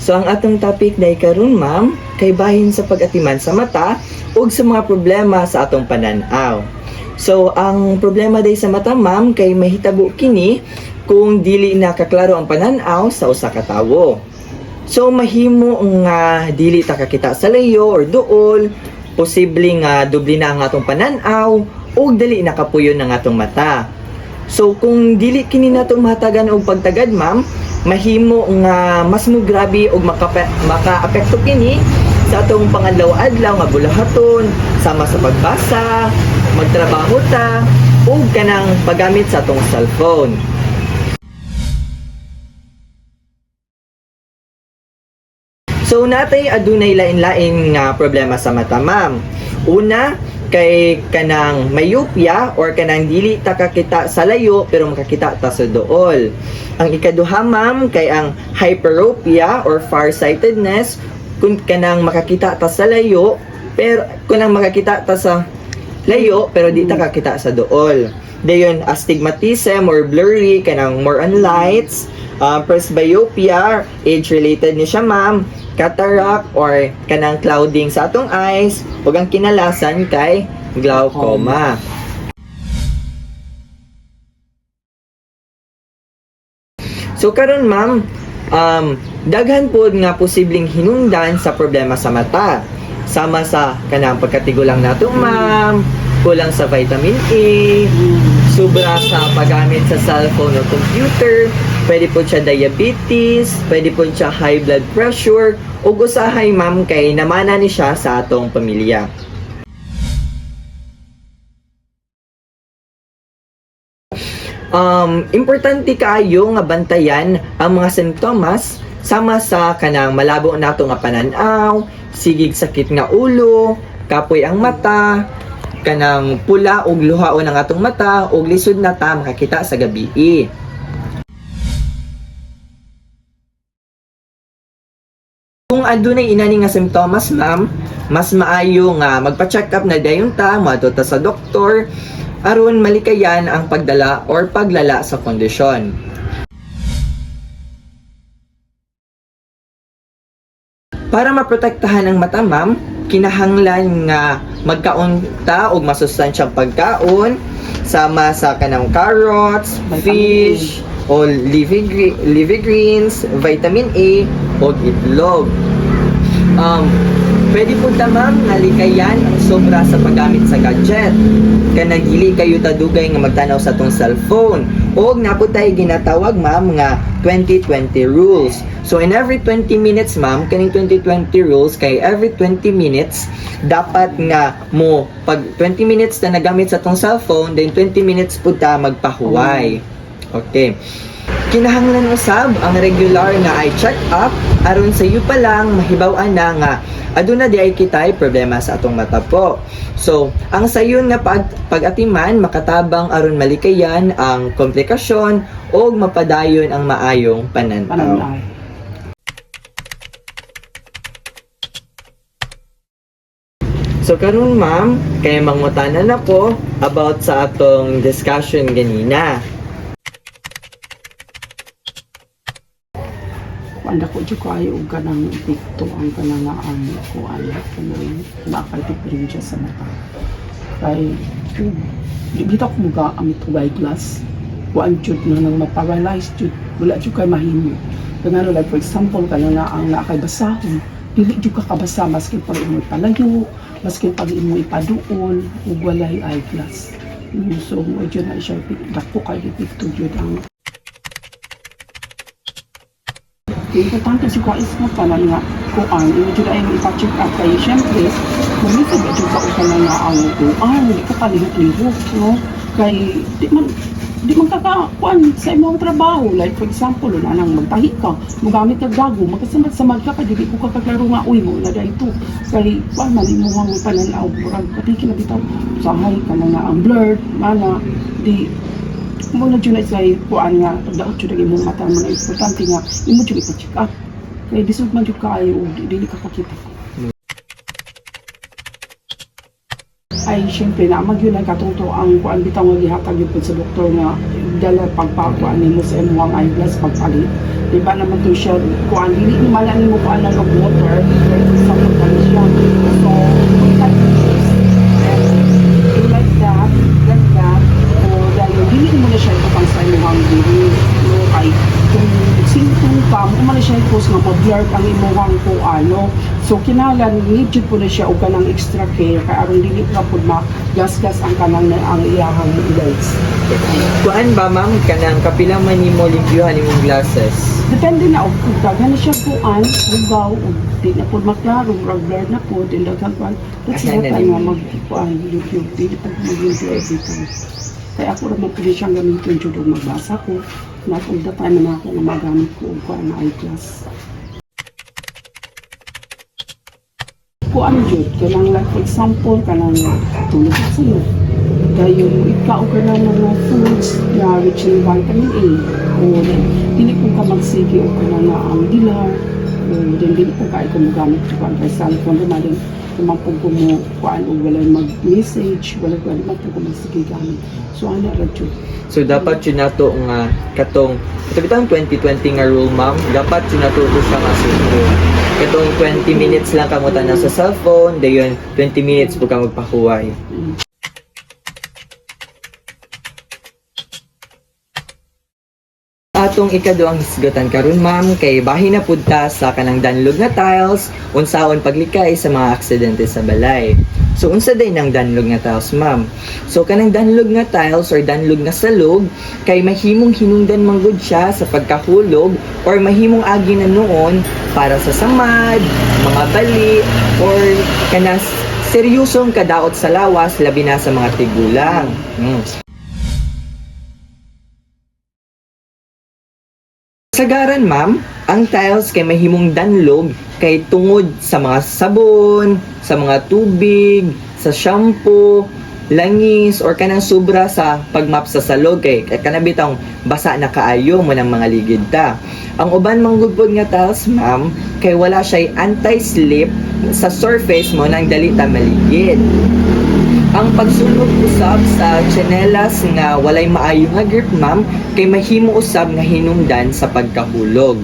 So ang atong topic day karon ma'am kay bahin sa pag-atiman sa mata ug sa mga problema sa atong pananaw. So ang problema day sa mata ma'am kay mahitabo kini kung dili na kaklaro ang pananaw sa usa ka tawo. So mahimo nga dili ta kakita sa layo or duol, posible nga dubli na ang atong pananaw ug dili nakapuyon ang atong mata. So kung dili kini nato mahatagan og pagtagad ma'am, mahimo nga mas mo grabe og makaapekto kini sa atong pangadlaw-adlaw nga bulahaton sama sa pagbasa, magtrabaho ta ug kanang paggamit sa atong cellphone. So natay adunay lain-lain nga problema sa mata ma'am. Una kay kanang myopia or kanang dili ta kakita sa layo pero makakita ta sa duol. Ang ikaduha ma'am kay ang hyperopia or farsightedness kung kanang makakita ta sa layo pero kanang makakita ta sa layo pero di ta kakita sa duol. Dayon astigmatism or blurry kanang more on lights, presbyopia, age-related ni siya ma'am, cataract or kanang clouding sa atong eyes ug ang kinalasan kay glaucoma. So karon ma'am, daghan pod nga posibleng hinungdan sa problema sa mata. Sama sa kanang pagkatigulang nato ma'am, kulang sa vitamin A, sobra sa paggamit sa cellphone o computer, pwede po siya diabetes, pwede po siya high blood pressure, ug usahay ma'am kay namana ni siya sa atong pamilya. Importante kaayo nga bantayan ang mga simptomas sama sa kanang malabo nato nga pananaw, sigig sakit nga ulo, kapoy ang mata, kanang pula ug luhaon ang atong mata ug lisod na ta makakita sa gabi. Kung adunay inani nga simptomas ma'am, mas maayo nga magpa-check up na dayon ta, moadto ta sa doktor aron malikayan ang pagdala or paglala sa kondisyon. Para maprotektahan ang mata ma'am, kinahanglan nga magkaon ta og masustansyang pagkaon sama sa kanang carrots, fish, o leafy greens, vitamin A o itlog. Pwede po ta ma'am nalikayan ang sobra sa paggamit sa gadget. Kanang dili kayo tadugay nga magtanaw sa tong cellphone. Og naputay ginatawag ma'am nga 20-20 rules. So in every 20 minutes ma'am, kaning 20-20 rules kay every 20 minutes dapat nga mo pag 20 minutes na nagamit sa tong cellphone, then 20 minutes po ta magpahuway. Okay. Kinahanglan usab ang regular nga eye check-up aron sa iyo pa lang mahibaw-an na nga aduna di ay kitay problema sa atong mata po. So, ang sayon nga pag-atiman makatabang aron malikayan ang komplikasyon o mapadayon ang maayong pananaw. So karon ma'am, kay mangutanan ako about sa atong discussion ganina. Wanda ko dyan kayo og kanang epekto ang kanang ang kuan kanang nakay diferensya sa mata. Kay dito ko mga amit ug eyeglass. Kuan jud na nang ma-paralyze jud wala jud kay mahimo. Kaya like for example kanang ang nakay basahon, dili jud ka kabasa maskin pag imo palayo, maskin pag imo ipaduol ug walay eyeglass. So mo jud na siya dako kay epekto jud ang importante si Kuya Isma pala nga kuan, imo jud ay ipa-check up kay syempre kung minsan ba jud ka pala nga ang kuan, hindi ka palihok-lihok, no? Kay di man kakakuan sa imong trabaho, like for example na nang magtahi ka, mogamit ka gago, magkasamad-samad ka dili ko kakaklaro nga uy mo na dayto kay kuan man imong pananaw murag pati kinabitaw sahay ka na nga ang blurred mana di mo na dyan ay kuan nga pagdaot dyan ang imong mata mga importante nga imo dyan ipa-check up kaya disod man dyan kaayo o dili ka kakita ay syempre na yun ay katuto ang kuan bitaw nga gihatag yun sa doktor nga dala pagpakuan nimo sa imong eyeglass pagpalit Diba naman to siya, kuan, hindi naman lang mo kuan ng water, sa pagkali siya. So, we cut this, and like that, o dahil hindi mo na siya ito pang sa imuhang dili. No, ay, kung sintong pa, mo man siya ito nga ma-blur ang imuhang kuan, no. So, kinalan, need po na siya o kanang extra care, kaya aron dili ka po gas-gas ang kanang ang iyahang lights. Kuan ba ma'am kanang kapila man nimo limpyuhan imong glasses? Depende na kung kagana siya kuan, ugaw, o di na po maklaro, blur na po, di na kagwan. That's Asan not na tayo din? mag-kuan, YouTube, di na mag-YouTube every time. Kaya ako naman pwede siyang gamitin dyan doon magbasa ko, na all the time na ako na magamit ko o kuan na eyeglass. Kuan dyan, kanang like for example, kanang tulog sa sa'yo. Dahil ikaw ka na mga foods na rich in vitamin A o dili kung ka magsige o ka na ang dilar o dili kung ka ikaw magamit ko ang cellphone na din kung po mo kuan o wala mag-message wala po magsige gamit. So ano ra jud. So dapat yun nato nga katong bitang 2020 nga rule ma'am, dapat yun nato ko siya nga sunod. Katong 20 minutes lang kamo tanaw sa cellphone, dayon 20 minutes po ka magpahuway. Atong ikaduhang hisgotan karon ma'am kay bahin na pud ta sa kanang danlog nga tiles unsaon paglikay sa mga aksidente sa balay. So unsa day nang danlog nga tiles ma'am? So kanang danlog nga tiles or danlog nga salog kay mahimong hinungdan manggod siya sa pagkahulog or mahimong agi na noon para sa samad, mga bali or kanang seryosong kadaot sa lawas labi na sa mga tigulang. Sagaran ma'am, ang tiles kay mahimong danlog kay tungod sa mga sabon, sa mga tubig, sa shampoo, langis or kanang sobra sa pagmap sa salog kay kanabitang basa na kaayo mo ng mga ligid ta. Ang uban manggugod nga tiles ma'am kay wala siya anti-slip sa surface mo nang dali ta maligid. Ang pagsulog usab sa tsinelas nga walay maayo nga grip ma'am kay mahimo usab nga hinungdan sa pagkahulog.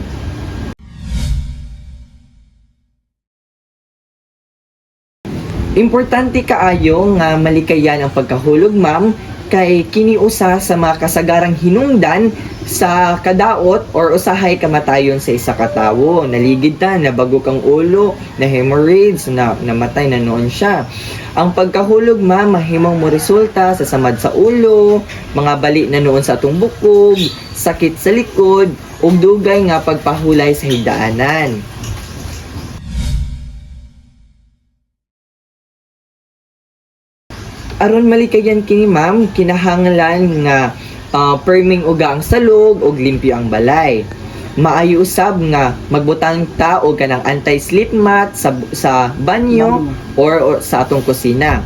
Importante kaayo nga malikayan ang pagkahulog ma'am kay kini usa sa mga kasagarang hinungdan sa kadaot or usahay kamatayon sa isa ka tawo. Naligid ta, nabagok ang ulo, na hemorrhage, na namatay na noon siya. Ang pagkahulog ma'am mahimong mo resulta sa samad sa ulo, mga bali na noon sa atong bukog, sakit sa likod, ug dugay nga pagpahulay sa higdaanan. Aron malikayan kini ma'am, kinahanglan nga perming uga ang salog ug limpyo ang balay. Maayo usab nga magbutang ta og kanang anti-slip mat sa banyo or sa atong kusina.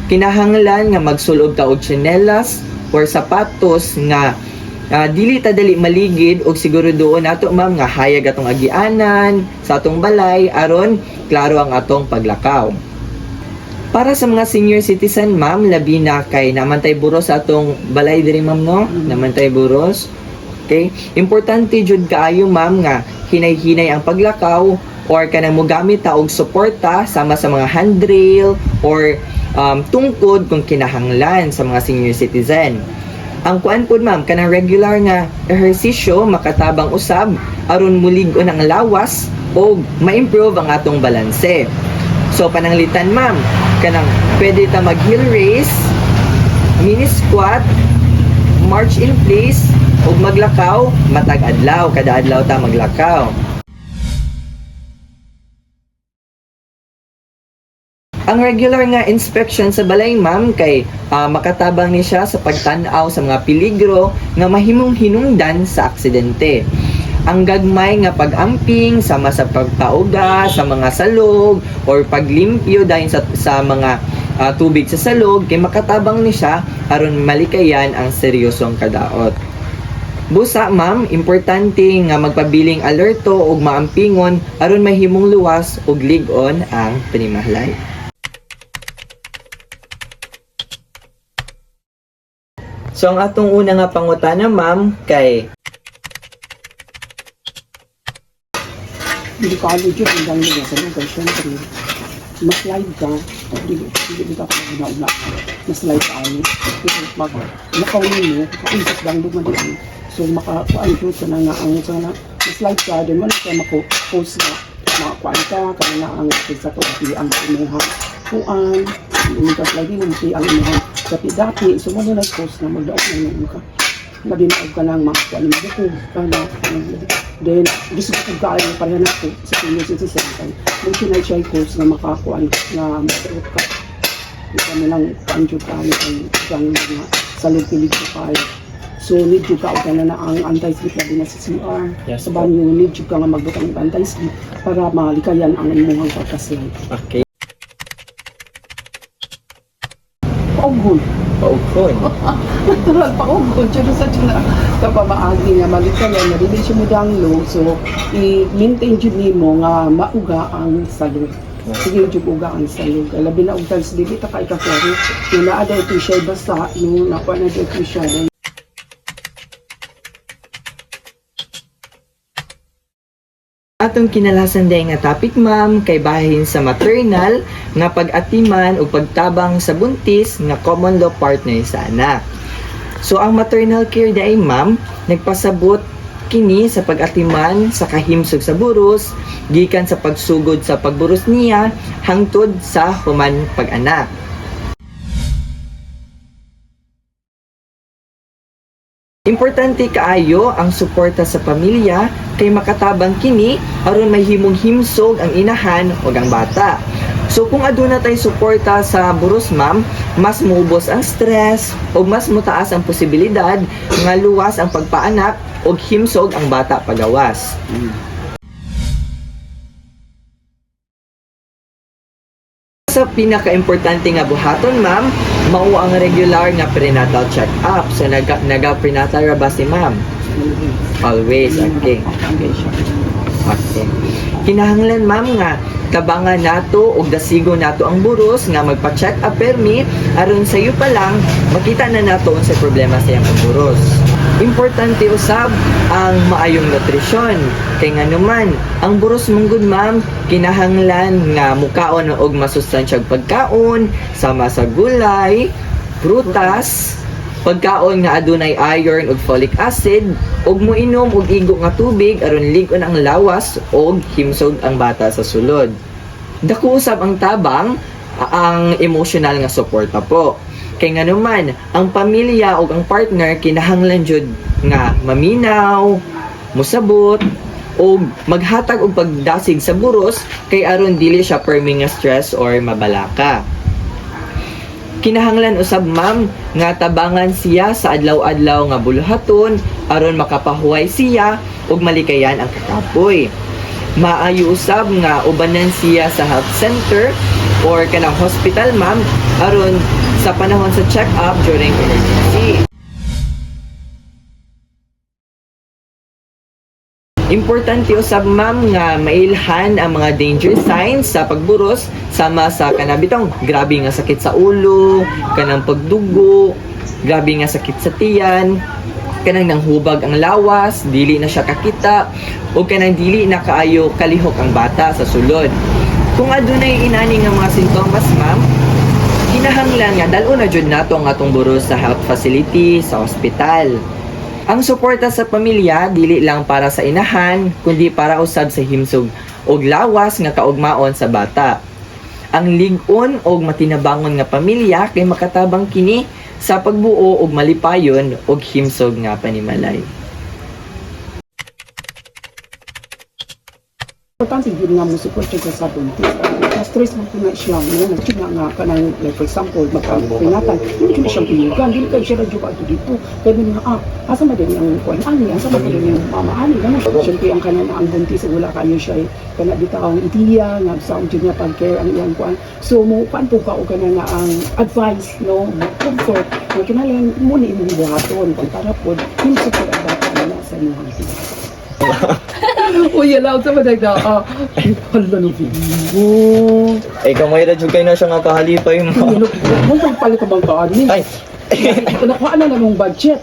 Kinahanglan nga magsulod ta og tsinelas or sapatos nga dili ta dali maligid og siguro doon nato ma'am nga hayag atong agianan sa atong balay aron klaro ang atong paglakaw. Para sa mga senior citizen, ma'am, labi na kay namantay buros sa atong balay diri ma'am no? Namantay buros. Okay? Importante jud kaayo ma'am nga hinay-hinay ang paglakaw or kanang mogamit ta og suporta sama sa mga handrail or tungkod kung kinahanglan sa mga senior citizen. Ang kuan pod ma'am kanang regular nga ehersisyo makatabang usab aron mulig-on ang lawas o ma-improve ang atong balanse. So pananglitan ma'am, kanang pwede ta mag heel raise, mini squat, march in place, ug maglakaw matag adlaw, kada adlaw ta maglakaw. Ang regular nga inspection sa balay ma'am kay makatabang ni siya sa pagtan-aw sa mga peligro nga mahimong hinungdan sa aksidente. Ang gagmay nga pag-amping sama sa pagpauga sa mga salog or paglimpyo dahil sa mga tubig sa salog kay makatabang ni siya aron malikayan ang seryosong kadaot. Busa ma'am, importante nga magpabiling alerto ug maampingon aron mahimong luwas ug lig-on ang panimalay. So ang atong una nga pangutana ma'am kay delikado dyan, hanggang lugar sa lugar, syempre. Mas-slide ka, hindi ka na-una. Mas-slide ka ani. Kasi nakawin mo, makaisip lang lugar din. So, makakuan ka na nga ang sana, mas-slide ka, din mo na siya mako-post na, makakuan ka, kaya na ang sa pag-i ang imuha. Kuan, hindi ka slide din, hindi ang imuha. Dati, so mo na post na magdaog na imuha ka. Nabinaog ka lang, makakuan mo ko, then, gusto ko kayo pareha na po sa senior citizen kay nung sinay-try course na makakuan na masuot ka. Ito mo lang paanjud ka kay isang mga salog-pilig ko kayo. So, need yung ka na ang anti-slip na din na sa CR. Yes, Sa banyo, need yung ka nga magbutang ng anti-slip para malikayan ang imuhang pagkaslide. Okay. Paughon. Paughon. Natural paughon. Pero sa tuna, kapamaagi nga malikayan, na-release yung mo download. So, i-maintain yun ni mo nga mauga ang salog. Sige yung uga ang salog. Labi na ugtal sa dili, takay ka kari. Yung naada ito siya, basta yung nakuha na ito siya. Atong kinalasan day nga topic ma'am kay bahin sa maternal nga pag-atiman o pagtabang sa buntis nga common law partner sa anak. So ang maternal care day ma'am nagpasabot kini sa pag-atiman sa kahimsog sa buros gikan sa pagsugod sa pagburos niya hangtod sa human pag-anak. Importante kaayo ang suporta sa pamilya kay makatabang kini aron may himong himsog ang inahan o ang bata. So kung aduna tay suporta sa buros ma'am, mas muubos ang stress o mas mutaas ang posibilidad nga luwas ang pagpaanak o himsog ang bata pagawas. Sa pinaka-importante nga buhaton ma'am, mao ang regular nga prenatal check-up. So naga-prenatal ra ba si ma'am? Always, okay. Okay. Kinahanglan ma'am nga tabangan nato og dasigo nato ang buros nga magpa-check up permi aron sa iyo pa lang makita na nato unsa problema sa iyang buros. Importante usab ang maayong nutrisyon. Kay nga naman, ang buros mong good ma'am, kinahanglan nga mukaon og masustansyang pagkaon, sama sa gulay, prutas, pagkaon nga adunay iron ug folic acid, ug moinom og igo nga tubig aron lig-on ang lawas ug himsog ang bata sa sulod. Dako usab ang tabang ang emotional nga suporta po. Kay nga naman, ang pamilya o ang partner kinahanglan jud nga maminaw, musabot, o maghatag og pagdasig sa buros kay aron dili siya permi nga stress or mabalaka. Kinahanglan usab ma'am nga tabangan siya sa adlaw-adlaw nga buluhaton aron makapahuway siya ug malikayan ang kakapoy. Maayo usab nga ubanan siya sa health center or kanang hospital ma'am aron sa panahon sa check-up during emergency. Importante usab ma'am nga mailhan ang mga danger signs sa pagburos sama sa kanabitong grabe nga sakit sa ulo, kanang pagdugo, grabe nga sakit sa tiyan, kanang nanghubag ang lawas, dili na siya kakita, o kanang dili na kaayo kalihok ang bata sa sulod. Kung adunay inani nga mga sintomas ma'am, kinahanglan nga dalo na jud nato ang atong buros sa health facility sa ospital. Ang suporta sa pamilya dili lang para sa inahan kundi para usab sa himsog og lawas nga kaugmaon sa bata. Ang lig-on og matinabangon nga pamilya kay makatabang kini sa pagbuo og malipayon og himsog nga panimalay. Importante yun nga mo support siya sa buntis. Na-stress mo na siya, no? Nag-check nga kanang, like for example, magpapinatan, hindi siya piligan, hindi kayo siya radyo ka dito. Kaya mo nga, asa ba din yung kuwan ani, asa ba din yung mama ani, gano'n. Siyempre, ang kanang ang buntis, wala kayo siya, kana dito ang itiya, nga sa dyan niya pag-care ang iyang kuwan. So, mo, paan po ka o ka na nga ang advice, no? Comfort, na kinalang muna imong buhaton, kung para po, yung support ang bata na sa inyong hanggang. Uy, alaw sa madagda. Hala no video. Ay, kamay na jud kay na siya nga kahalipay mo. Ano pala ka bang kaani? Ay. Nakuha na namang budget.